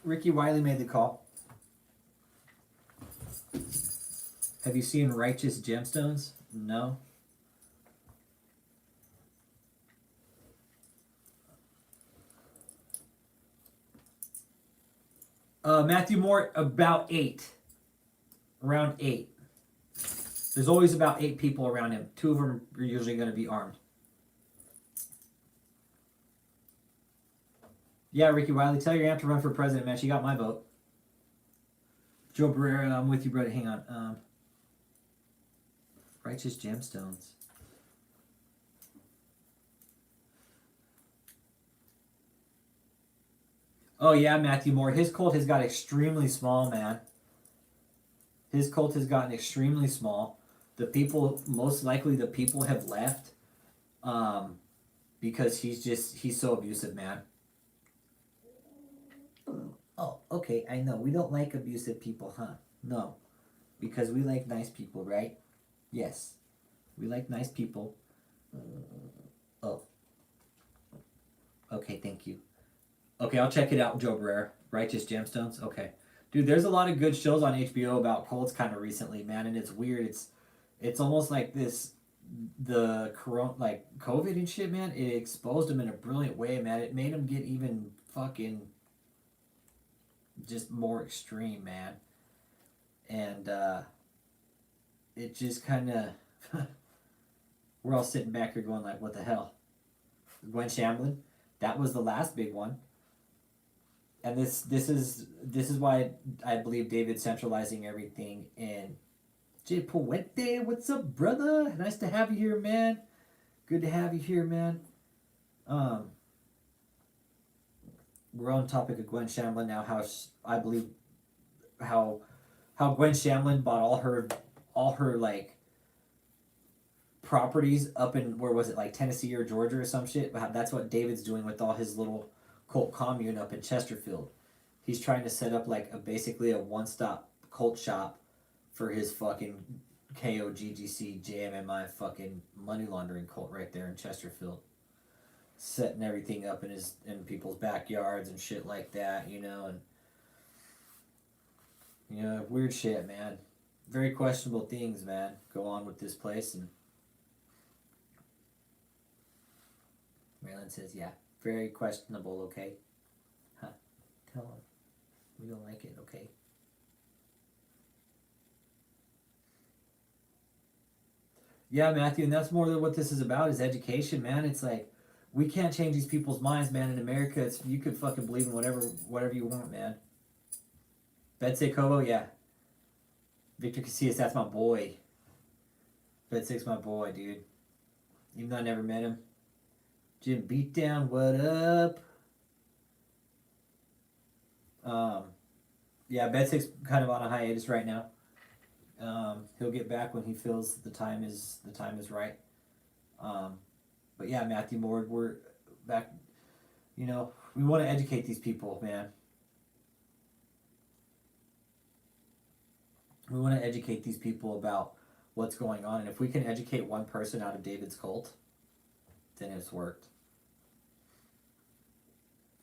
Ricky Wiley made the call. Have you seen Righteous Gemstones? No. Matthew Moore, about 8. Around 8. There's always about 8 people around him. 2 of them are usually going to be armed. Yeah, Ricky Wiley, tell your aunt to run for president, man. She got my vote. Joe Barrera, I'm with you, brother. Hang on. Righteous Gemstones. Oh, yeah, Matthew Moore. His cult has got extremely small, man. His cult has gotten extremely small. The people, most likely the people have left because he's so abusive, man. Oh, okay, I know. We don't like abusive people, huh? No. Because we like nice people, right? Yes. We like nice people. Oh. Okay, thank you. Okay, I'll check it out, Joe Barrera. Righteous Gemstones? Okay. Dude, there's a lot of good shows on HBO about cults kind of recently, man, and it's weird. It's almost like the corona, like COVID and shit, man. It exposed them in a brilliant way, man. It made them get even fucking just more extreme, man. And it just kind of, we're all sitting back here going like, what the hell? Gwen Shamblin, that was the last big one. And this is why I believe David's centralizing everything in. Jay Puente, what's up, brother? Nice to have you here, man. Good to have you here, man. We're on topic of Gwen Shamblin now. How I believe how Gwen Shamblin bought all her like properties up in, where was it, like Tennessee or Georgia or some shit. That's what David's doing with all his little cult commune up in Chesterfield. He's trying to set up like basically a one-stop cult shop for his fucking KOGGC JMMI fucking money laundering cult right there in Chesterfield. Setting everything up in people's backyards and shit like that, and weird shit, man. Very questionable things, man, go on with this place. And Marilyn says, yeah, very questionable, okay? Huh. Tell him. We don't like it, okay? Yeah, Matthew, and that's more than what this is about, is education, man. It's like, we can't change these people's minds, man. In America, you could fucking believe in whatever you want, man. Bedsay Kobo, yeah. Victor Casillas, that's my boy. Bedsay's my boy, dude. Even though I never met him. Jim Beatdown, what up? Yeah, Bedsay's kind of on a hiatus right now. He'll get back when he feels the time is right. But yeah, Matthew Moore, we're back. We want to educate these people, man. We want to educate these people about what's going on, and if we can educate one person out of David's cult, then it's worked.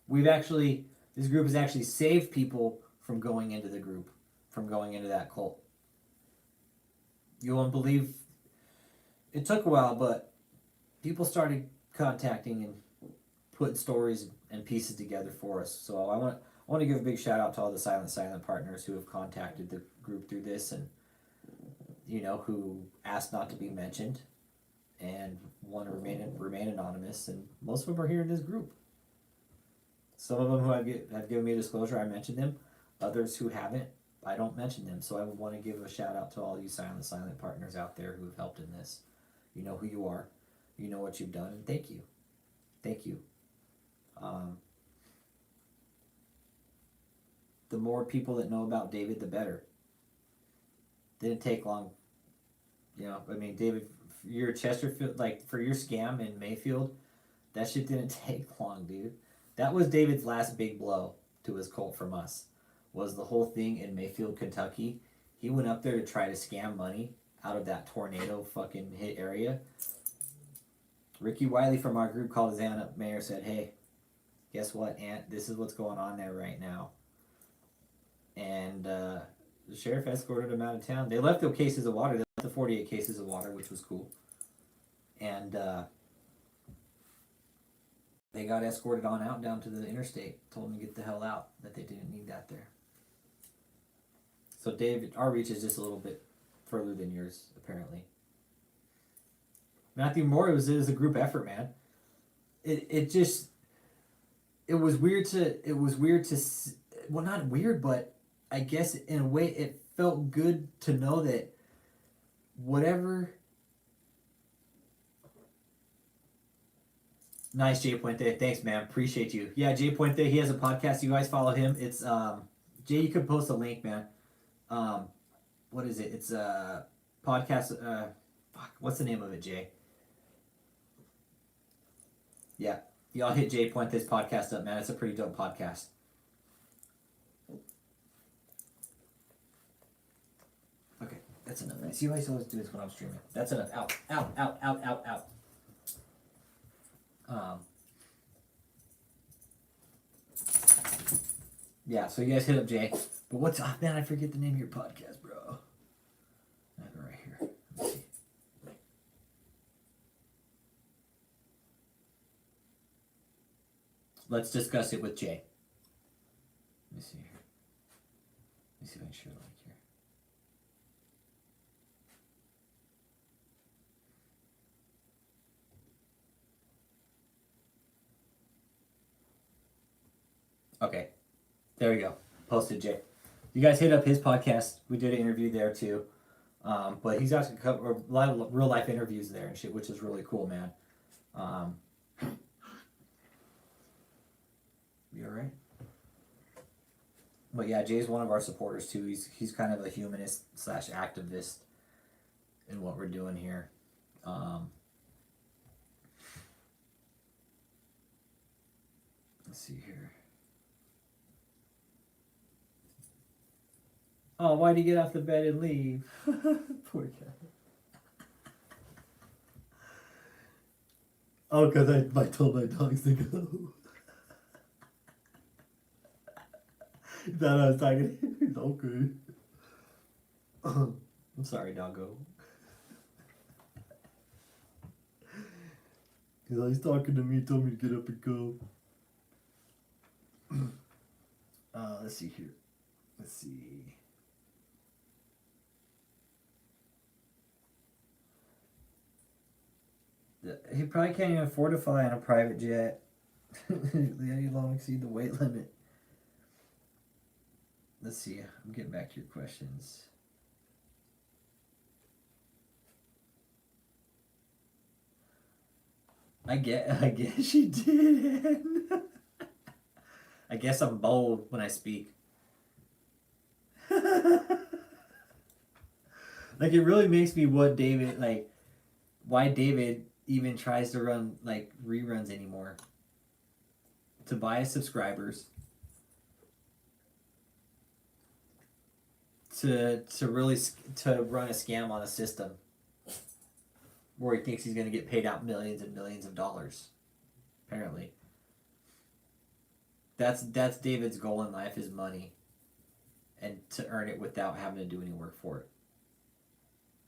This group has actually saved people from going into the group, from going into that cult. You won't believe, it took a while, but people started contacting and putting stories and pieces together for us. So I want to give a big shout out to all the silent partners who have contacted the group through this, and who asked not to be mentioned and want to remain anonymous. And most of them are here in this group. Some of them who have given me a disclosure, I mentioned them. Others who haven't, I don't mention them. So I would want to give a shout out to all you silent partners out there who have helped in this. You know who you are. You know what you've done, and thank you. Thank you. The more people that know about David, the better. Didn't take long. David, your Chesterfield, like for your scam in Mayfield, that shit didn't take long, dude. That was David's last big blow to his cult from us. Was the whole thing in Mayfield, Kentucky. He went up there to try to scam money out of that tornado fucking hit area. Ricky Wiley from our group called his aunt up, mayor, said, hey, guess what, aunt? This is what's going on there right now. And the sheriff escorted him out of town. They left the cases of water. They left the 48 cases of water, which was cool. And they got escorted on out down to the interstate. Told them to get the hell out, that they didn't need that there. So David, our reach is just a little bit further than yours, apparently. Matthew Moore, it was a group effort, man. It was weird to well, not weird, but I guess in a way it felt good to know that whatever. Nice, Jay Puente. Thanks, man. Appreciate you. Yeah, Jay Puente, he has a podcast. You guys follow him. It's Jay, you could post a link, man. What is it? It's a podcast. What's the name of it, Jay? Yeah, y'all hit Jay Puente's podcast up, man. It's a pretty dope podcast. Okay, that's enough. See how I always do this when I'm streaming. That's enough. Out. Yeah, so you guys hit up Jay. But man, I forget the name of your podcast, bro. I have it right here. Let's see. Let's discuss it with Jay. Let me see here. Let me see if I can share the link here. Okay. There we go. Posted Jay. You guys hit up his podcast. We did an interview there too. But he's got a lot of real life interviews there and shit, which is really cool, man. You alright? But yeah, Jay's one of our supporters too. He's kind of a humanist / activist in what we're doing here. Let's see here. Oh, why'd he get off the bed and leave? Poor cat. Oh, because I told my dogs to go. He thought I was talking to him. He's okay. I'm sorry, doggo. He's talking to me, told me to get up and go. Let's see here. Let's see. He probably can't even afford to fly on a private jet. You long exceed the weight limit. Let's see. I'm getting back to your questions. I guess she did. I guess I'm bold when I speak. Like, it really makes me why David even tries to run like reruns anymore. To buy subscribers. To run a scam on a system where he thinks he's going to get paid out millions and millions of dollars. Apparently. That's David's goal in life, is money. And to earn it without having to do any work for it.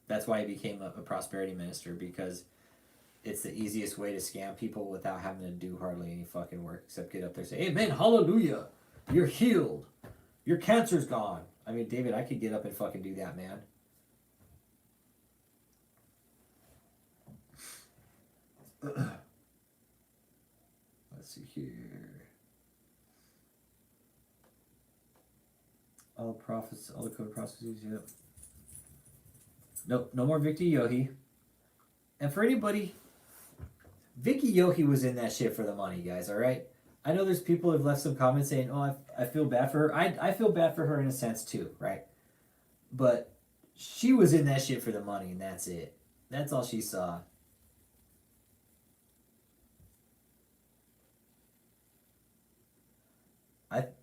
That's why he became a prosperity minister, because it's the easiest way to scam people without having to do hardly any fucking work except get up there and say, "Amen, hallelujah, you're healed. Your cancer's gone." I mean, David, I could get up and fucking do that, man. Let's see here. All the code prophecies, yep. Nope, no more Vicky Yohi. And for anybody, Vicky Yohi was in that shit for the money, guys, alright? I know there's people who have left some comments saying, "Oh, I feel bad for her." I feel bad for her in a sense too, right? But she was in that shit for the money, and that's it. That's all she saw.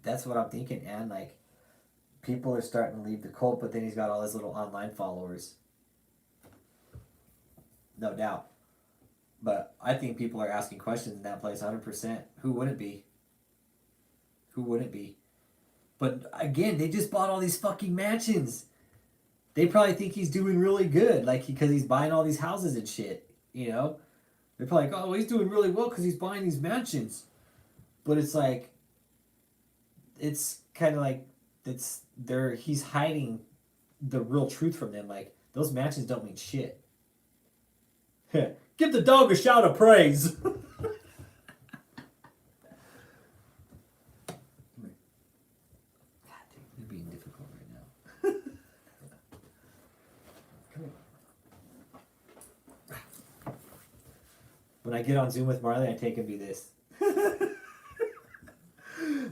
That's what I'm thinking, and like, people are starting to leave the cult, but then he's got all his little online followers. No doubt. But I think people are asking questions in that place 100%. Who wouldn't be? Who wouldn't be? But again, they just bought all these fucking mansions. They probably think he's doing really good, like, because he's buying all these houses and shit, you know? They're probably like, "Oh, he's doing really well because he's buying these mansions." But it's like, it's kind of like, he's hiding the real truth from them. Like, those mansions don't mean shit. Give the dog a shout of praise. God, dude, you're being difficult right now. Come here. When I get on Zoom with Marley, I take him do this.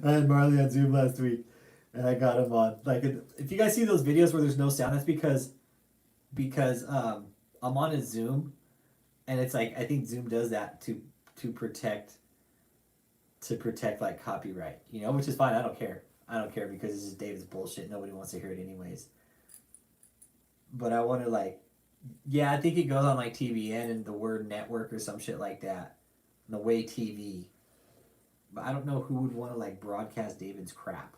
I had Marley on Zoom last week, and I got him on. Like, if you guys see those videos where there's no sound, that's because I'm on a Zoom. And it's like, I think Zoom does that to protect like copyright, you know, which is fine. I don't care because it's just David's bullshit. Nobody wants to hear it anyways. But I want to, like, yeah, I think it goes on like TVN and the word network or some shit like that. The way TV. But I don't know who would want to like broadcast David's crap.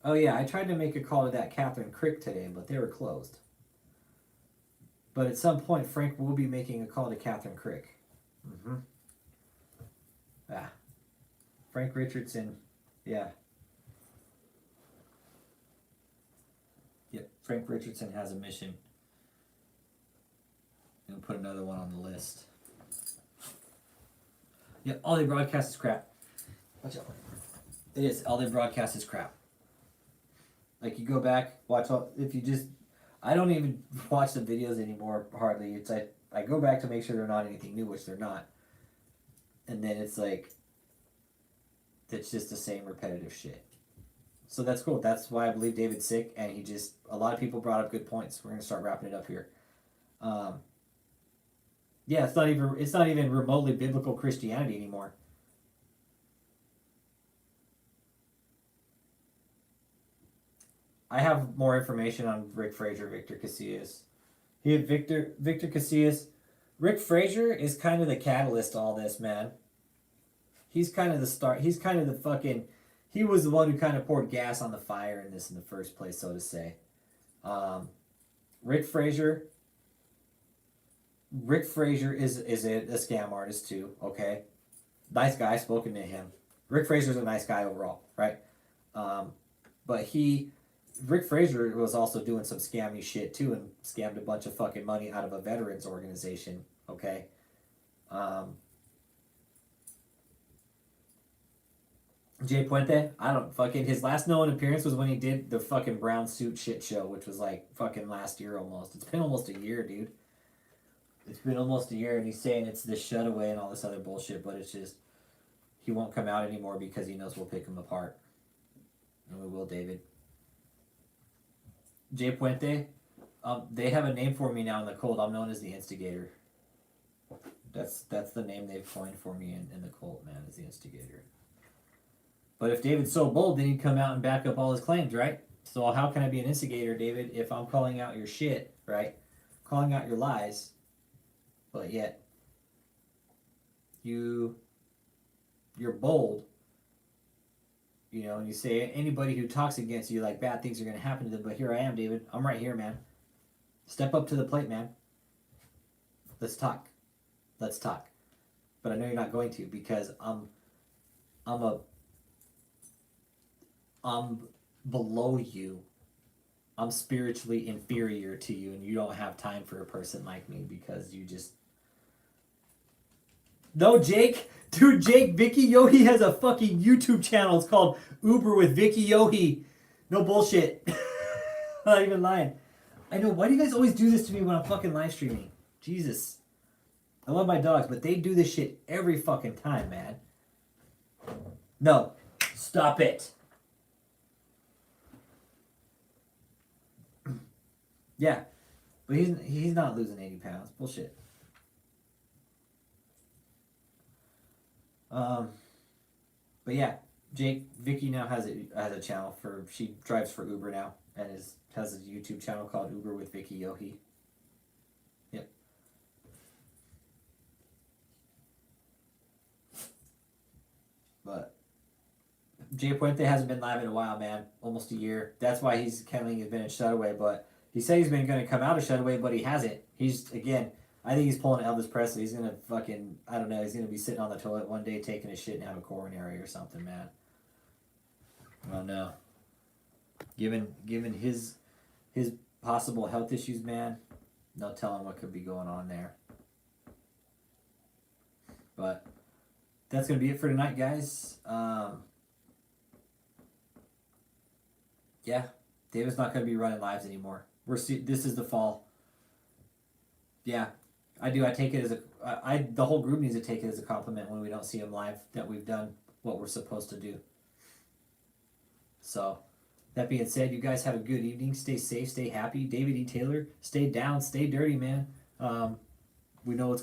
Oh yeah, I tried to make a call to that Catherine Crick today, but they were closed. But at some point, Frank will be making a call to Catherine Crick. Mm-hmm. Frank Richardson, yeah. Yep, Frank Richardson has a mission. And put another one on the list. Yeah, all they broadcast is crap. Watch out. It is. All they broadcast is crap. Like, you go back, watch all, if you just, I don't even watch the videos anymore, hardly. It's like, I go back to make sure they're not anything new, which they're not. And then it's like, it's just the same repetitive shit. So that's cool. That's why I believe David's sick, and he just, a lot of people brought up good points. We're going to start wrapping it up here. Yeah, it's not even remotely biblical Christianity anymore. I have more information on Rick Fraser, Victor Casillas. He had Victor Casillas. Rick Fraser is kind of the catalyst to all this, man. He's kind of the start. He's kind of the fucking. He was the one who kind of poured gas on the fire in this in the first place, so to say. Rick Fraser. Rick Fraser is a scam artist too. Okay, nice guy. I've spoken to him. Rick Fraser's a nice guy overall, right? But Rick Fraser was also doing some scammy shit too, and scammed a bunch of fucking money out of a veterans organization. Okay. Jay Puente, I don't fucking, his last known appearance was when he did the fucking brown suit shit show, which was like fucking last year almost. It's been almost a year, dude. It's been almost a year, and he's saying it's the shutaway and all this other bullshit, but it's just, he won't come out anymore because he knows we'll pick him apart. And we will, David. Jay Puente, they have a name for me now in the cult. I'm known as the Instigator. That's the name they've coined for me in the cult, man, is the Instigator. But if David's so bold, then he'd come out and back up all his claims, right? So how can I be an instigator, David, if I'm calling out your shit, right? Calling out your lies, but yet you're bold, you know, and you say anybody who talks against you, like, bad things are going to happen to them, but here I am, David. I'm right here, man. Step up to the plate, man. Let's talk. Let's talk. But I know you're not going to, because I'm below you. I'm spiritually inferior to you, and you don't have time for a person like me because you just... No, Jake! Dude, Jake, Vicky Yohi has a fucking YouTube channel. It's called Uber with Vicky Yohi. No bullshit. I'm not even lying. I know, why do you guys always do this to me when I'm fucking live streaming? Jesus. I love my dogs, but they do this shit every fucking time, man. No. Stop it. Yeah, but he's not losing 80 pounds. Bullshit. But yeah, Vicky now has a channel for, she drives for Uber now, and has a YouTube channel called Uber with Vicky Yohi. Yep. But Jay Puente hasn't been live in a while, man. Almost a year. That's why he's been in Shutaway, but he said he's been going to come out of Shutaway, but he hasn't. He's, again, I think he's pulling Elvis Presley. He's going to fucking, I don't know, he's going to be sitting on the toilet one day taking a shit and have a coronary or something, man. I don't know. Given his possible health issues, man, no telling what could be going on there. But that's going to be it for tonight, guys. Yeah, David's not going to be running lives anymore. This is the fall. Yeah, I do. I take it as the whole group needs to take it as a compliment when we don't see him live, that we've done what we're supposed to do. So, that being said, you guys have a good evening. Stay safe, stay happy. David E. Taylor, stay down, stay dirty, man. We know what's